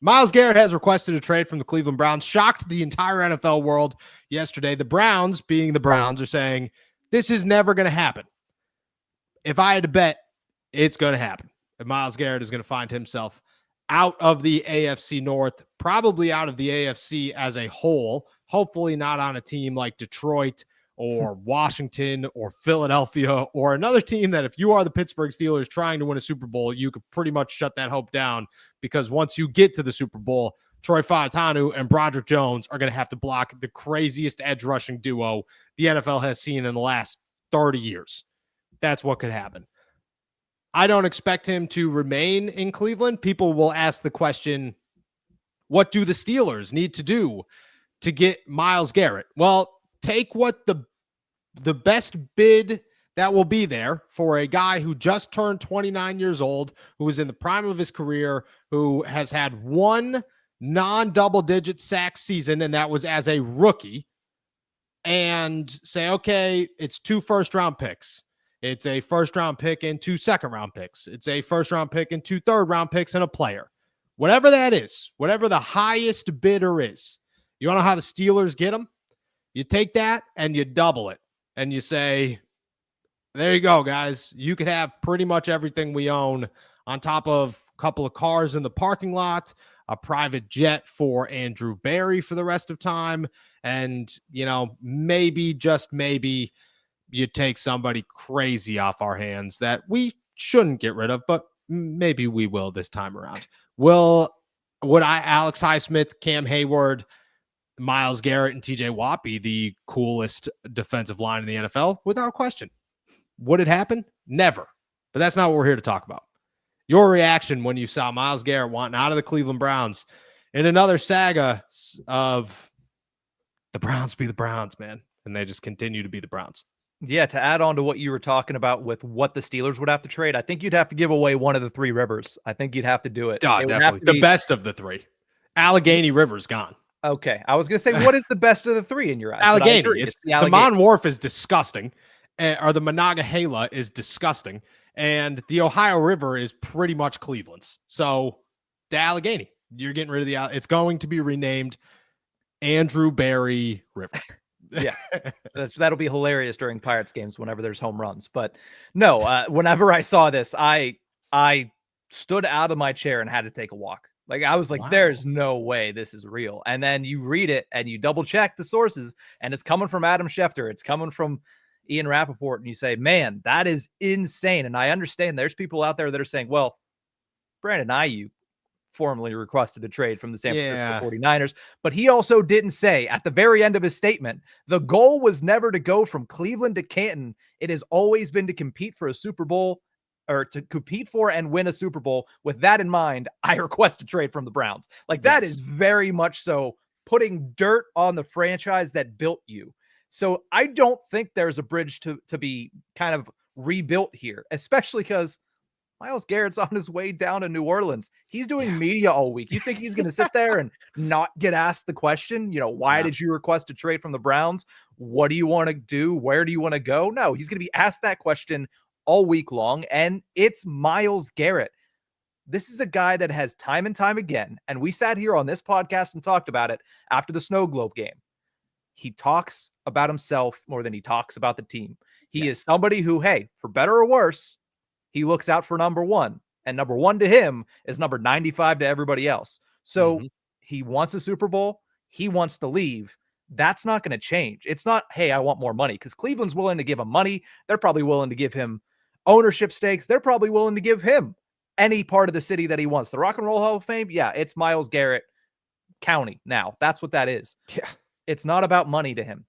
Myles Garrett has requested a trade from the Cleveland Browns, shocked the entire NFL world yesterday. The Browns, being the Browns, are saying this is never going to happen. If I had to bet, it's going to happen. And Myles Garrett is going to find himself out of the AFC North, probably out of the AFC as a whole, hopefully not on a team like Detroit or Washington or Philadelphia or another team that if you are the Pittsburgh Steelers trying to win a Super Bowl, you could pretty much shut that hope down, because once you get to the Super Bowl, Troy Fautanu and Broderick Jones are going to have to block the craziest edge rushing duo the NFL has seen in the last 30 years. That's what could happen. I don't expect him to remain in Cleveland. People will ask the question, what do the Steelers need to do to get Myles Garrett? Well, take what the best bid that will be there for a guy who just turned 29 years old, who is in the prime of his career, who has had one non-double-digit sack season, and that was as a rookie, and say, okay, it's 2 first-round picks. It's a first-round pick and 2 second-round picks. It's a first-round pick and 2 third-round picks and a player. Whatever that is, whatever the highest bidder is, you want to know how the Steelers get them? You take that and you double it. And you say, there you go, guys. You could have pretty much everything we own on top of a couple of cars in the parking lot, a private jet for Andrew Berry for the rest of time. And, maybe, just maybe, you take somebody crazy off our hands that we shouldn't get rid of, but maybe we will this time around. Would Alex Highsmith, Cam Hayward, Myles Garrett, and TJ Watt be the coolest defensive line in the NFL? Without question. Would it happen? Never. But that's not what we're here to talk about. Your reaction when you saw Myles Garrett wanting out of the Cleveland Browns in another saga of the Browns be the Browns, man. And they just continue to be the Browns. Yeah, to add on to what you were talking about with what the Steelers would have to trade, I think you'd have to give away one of the 3 rivers. I think you'd have to do it. Oh, definitely. The best of the 3. Allegheny River's gone. Okay. I was going to say, what is the best of the 3 in your eyes? Allegheny. The Mon Wharf is disgusting, or the Monongahela is disgusting, and the Ohio River is pretty much Cleveland's. So the Allegheny, you're getting rid of it's going to be renamed Andrew Berry River. Yeah, that'll be hilarious during Pirates games whenever there's home runs. But no, whenever I saw this, I stood out of my chair and had to take a walk. Like, I was like, wow, there's no way this is real. And then you read it and you double check the sources, and it's coming from Adam Schefter. It's coming from Ian Rappaport. And you say, man, that is insane. And I understand there's people out there that are saying, well, Brandon Ayuk formally requested a trade from the San Francisco 49ers, but he also didn't say at the very end of his statement, the goal was never to go from Cleveland to Canton. It has always been to compete for a Super Bowl, or to compete for and win a Super Bowl. With that in mind, I request a trade from the Browns. Like, that is very much so putting dirt on the franchise that built you. So I don't think there's a bridge to be kind of rebuilt here, especially because Myles Garrett's on his way down to New Orleans. He's doing media all week. You think he's going to sit there and not get asked the question, why did you request a trade from the Browns? What do you want to do? Where do you want to go? No, he's going to be asked that question all week long, and it's Myles Garrett. This is a guy that has time and time again, and we sat here on this podcast and talked about it after the Snow Globe game. He talks about himself more than he talks about the team. He is somebody who, hey, for better or worse, he looks out for number 1, and number 1 to him is number 95 to everybody else. So he wants a Super Bowl. He wants to leave. That's not going to change. It's not, hey, I want more money, because Cleveland's willing to give him money. They're probably willing to give him ownership stakes. They're probably willing to give him any part of the city that he wants. The Rock and Roll Hall of Fame. Yeah, it's Myles Garrett County now. That's what that is. Yeah. It's not about money to him.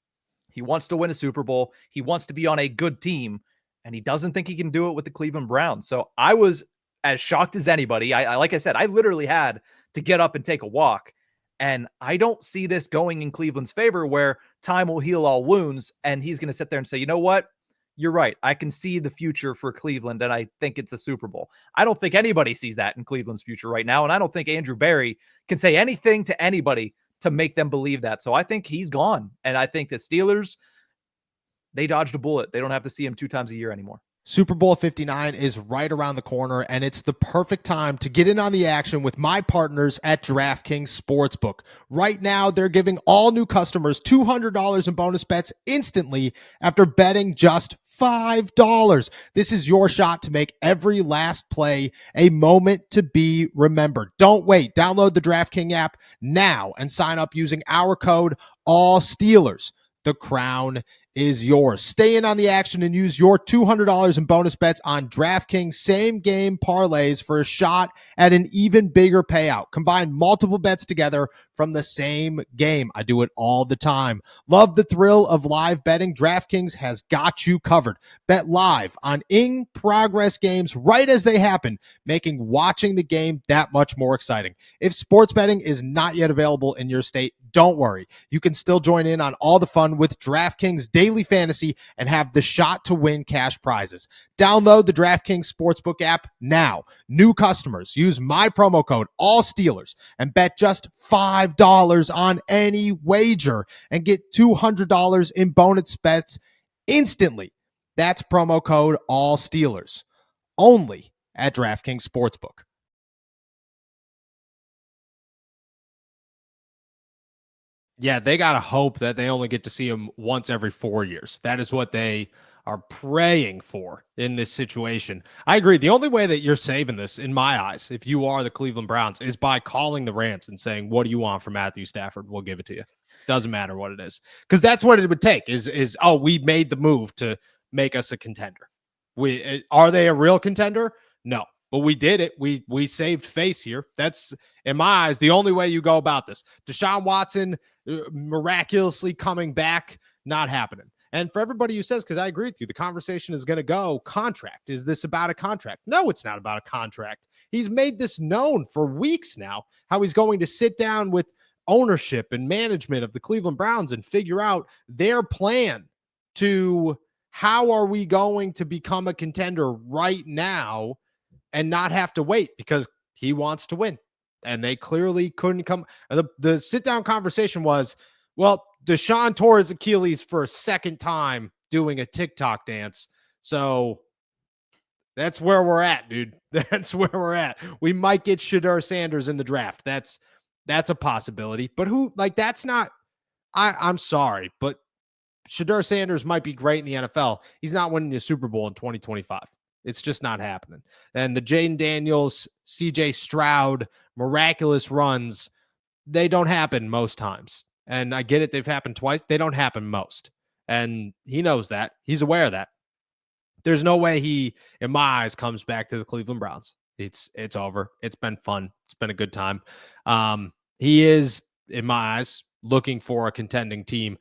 He wants to win a Super Bowl. He wants to be on a good team, and he doesn't think he can do it with the Cleveland Browns. So I was as shocked as anybody. I like I said, I literally had to get up and take a walk, and I don't see this going in Cleveland's favor, where time will heal all wounds, and he's going to sit there and say, you know what? You're right. I can see the future for Cleveland, and I think it's a Super Bowl. I don't think anybody sees that in Cleveland's future right now, and I don't think Andrew Berry can say anything to anybody to make them believe that. So I think he's gone, and I think the Steelers, they dodged a bullet. They don't have to see him 2 times a year anymore. Super Bowl 59 is right around the corner, and it's the perfect time to get in on the action with my partners at DraftKings Sportsbook. Right now, they're giving all new customers $200 in bonus bets instantly after betting just $5. This is your shot to make every last play a moment to be remembered. Don't wait. Download the DraftKings app now and sign up using our code ALLSteelers. The crown is yours. Stay in on the action and use your $200 in bonus bets on DraftKings same game parlays for a shot at an even bigger payout. Combine multiple bets together from the same game. I do it all the time. Love the thrill of live betting? DraftKings has got you covered. Bet live on in-progress games right as they happen, making watching the game that much more exciting. If sports betting is not yet available in your state, don't worry. You can still join in on all the fun with DraftKings Daily Fantasy and have the shot to win cash prizes. Download the DraftKings Sportsbook app now. New customers use my promo code ALLSteelers and bet just $5 on any wager and get $200 in bonus bets instantly. That's promo code ALLSteelers only at DraftKings Sportsbook. Yeah, they got to hope that they only get to see him once every 4 years. That is what they are praying for in this situation. I agree. The only way that you're saving this, in my eyes, if you are the Cleveland Browns, is by calling the Rams and saying, what do you want from Matthew Stafford? We'll give it to you. Doesn't matter what it is. Because that's what it would take is, oh, we made the move to make us a contender. Are they a real contender? No. But we did it. We saved face here. That's, in my eyes, the only way you go about this. Deshaun Watson miraculously coming back, not happening. And for everybody who says, because I agree with you, the conversation is going to go contract. Is this about a contract? No, it's not about a contract. He's made this known for weeks now, how he's going to sit down with ownership and management of the Cleveland Browns and figure out their plan to how are we going to become a contender right now and not have to wait, because he wants to win. And they clearly couldn't come. The sit-down conversation was, well, Deshaun tore his Achilles for a second time doing a TikTok dance. So that's where we're at, dude. That's where we're at. We might get Shedeur Sanders in the draft. That's a possibility. But that's not, I'm sorry, but Shedeur Sanders might be great in the NFL. He's not winning the Super Bowl in 2025. It's just not happening. And the Jaden Daniels, CJ Stroud, miraculous runs, they don't happen most times. And I get it. They've happened twice. They don't happen most. And he knows that. He's aware of that. There's no way he, in my eyes, comes back to the Cleveland Browns. It's over. It's been fun. It's been a good time. He is, in my eyes, looking for a contending team.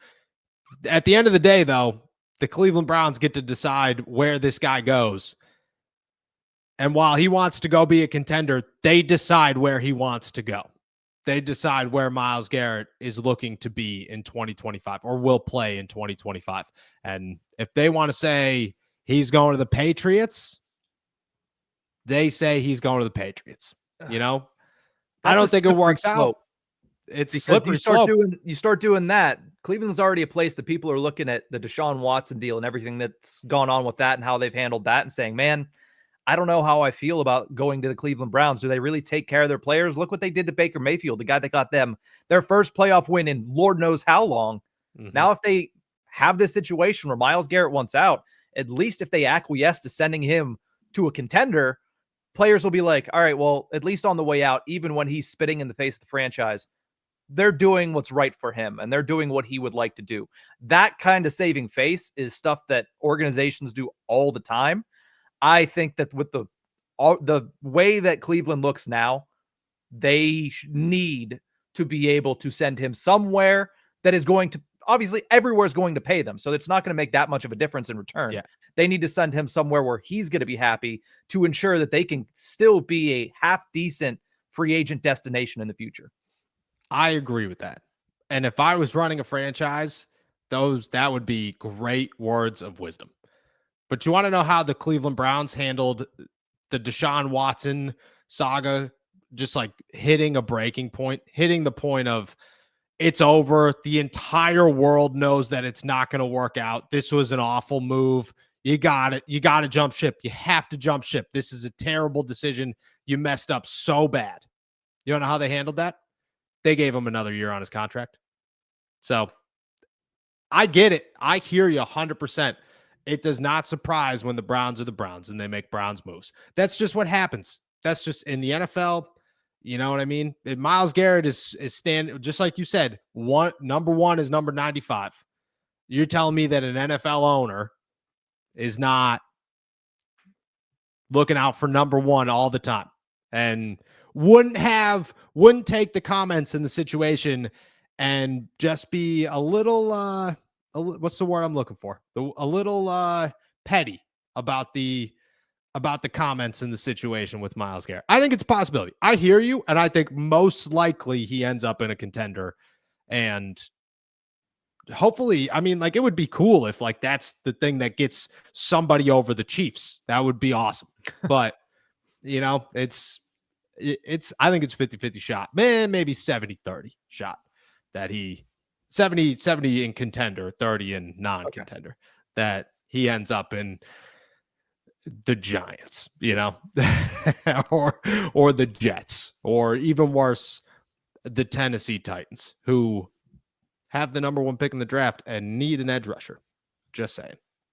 At the end of the day, though, the Cleveland Browns get to decide where this guy goes. And while he wants to go be a contender, they decide where he wants to go. They decide where Myles Garrett is looking to be in 2025 or will play in 2025. And if they want to say he's going to the Patriots, they say he's going to the Patriots. You know, I don't think it works out. It's because slippery slope. You start doing that. Cleveland's already a place that people are looking at the Deshaun Watson deal and everything that's gone on with that and how they've handled that and saying, man, I don't know how I feel about going to the Cleveland Browns. Do they really take care of their players? Look what they did to Baker Mayfield, the guy that got them their first playoff win in Lord knows how long. Mm-hmm. Now, if they have this situation where Myles Garrett wants out, at least if they acquiesce to sending him to a contender, players will be like, all right, well, at least on the way out, even when he's spitting in the face of the franchise, they're doing what's right for him and they're doing what he would like to do. That kind of saving face is stuff that organizations do all the time. I think that with the way that Cleveland looks now, they need to be able to send him somewhere that is going to, obviously everywhere is going to pay them. So it's not going to make that much of a difference in return. Yeah. They need to send him somewhere where he's going to be happy to ensure that they can still be a half decent free agent destination in the future. I agree with that. And if I was running a franchise, that would be great words of wisdom. But you want to know how the Cleveland Browns handled the Deshaun Watson saga, just like hitting a breaking point, hitting the point of it's over. The entire world knows that it's not going to work out. This was an awful move. You got it. You got to jump ship. You have to jump ship. This is a terrible decision. You messed up so bad. You don't know how they handled that? They gave him another year on his contract. So I get it. I hear you 100%. It does not surprise when the Browns are the Browns and they make Browns moves. That's just what happens. That's just in the NFL. You know what I mean? Myles Garrett is standing, just like you said, number one is number 95. You're telling me that an NFL owner is not looking out for number one all the time and wouldn't take the comments in the situation and just be a little what's the word I'm looking for? A little petty about the comments in the situation with Myles Garrett. I think it's a possibility. I hear you, and I think most likely he ends up in a contender. And hopefully, I mean, like, it would be cool if, like, that's the thing that gets somebody over the Chiefs. That would be awesome. But, you know, it's I think it's 50-50 shot. Man, maybe 70-30 shot that he 70 in contender, 30 in non-contender, that he ends up in the Giants, you know, or the Jets, or even worse, the Tennessee Titans, who have the number one pick in the draft and need an edge rusher. Just saying.